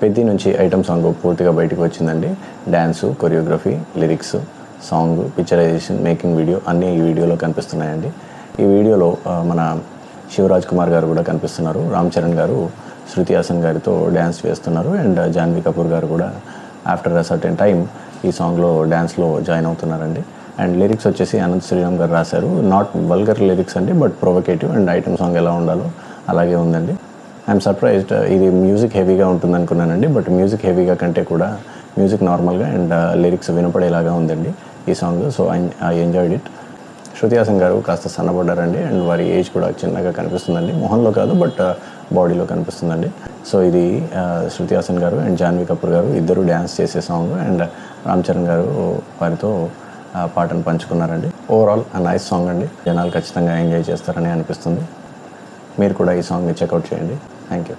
పెద్ది నుంచి item song పూర్తిగా బయటకు వచ్చిందండి. Dance, choreography, lyrics, song, picturisation, making video అన్నీ ఈ వీడియోలో కనిపిస్తున్నాయండి. ఈ వీడియోలో మన శివరాజ్ కుమార్ గారు కూడా కనిపిస్తున్నారు. రామ్ చరణ్ గారు శృతి హాసన్ గారితో డ్యాన్స్ వేస్తున్నారు. అండ్ జాన్వీ కపూర్ గారు కూడా ఆఫ్టర్ అ సర్టెన్ టైం ఈ సాంగ్లో డ్యాన్స్లో జాయిన్ అవుతున్నారండి. అండ్ లిరిక్స్ వచ్చేసి అనంత్ శ్రీరామ్ గారు రాశారు. నాట్ వల్గర్ లిరిక్స్ అండి, but provocative. And item song ఎలా ఉండాలో అలాగే ఉందండి. ఐఎమ్ సర్ప్రైజ్డ్, ఇది మ్యూజిక్ హెవీగా ఉంటుంది అనుకున్నానండి, బట్ మ్యూజిక్ హెవీగా కంటే కూడా మ్యూజిక్ నార్మల్గా అండ్ లిరిక్స్ వినపడేలాగా ఉందండి ఈ song. So I enjoyed it. Shruti Haasan గారు కాస్త సన్నబడ్డారండి. అండ్ వారి ఏజ్ కూడా చిన్నగా కనిపిస్తుందండి. మొహంలో కాదు, బట్ బాడీలో కనిపిస్తుందండి. సో ఇది శృతి హాసన్ గారు అండ్ జాన్వీ కపూర్ గారు ఇద్దరు డ్యాన్స్ చేసే సాంగ్. అండ్ రామ్ చరణ్ గారు వారితో పాటను పంచుకున్నారండి. ఓవరాల్ నైస్ సాంగ్ అండి. జనాలు ఖచ్చితంగా ఎంజాయ్ చేస్తారని అనిపిస్తుంది. మీరు కూడా ఈ సాంగ్ని చెక్అవుట్ చేయండి. Thank you.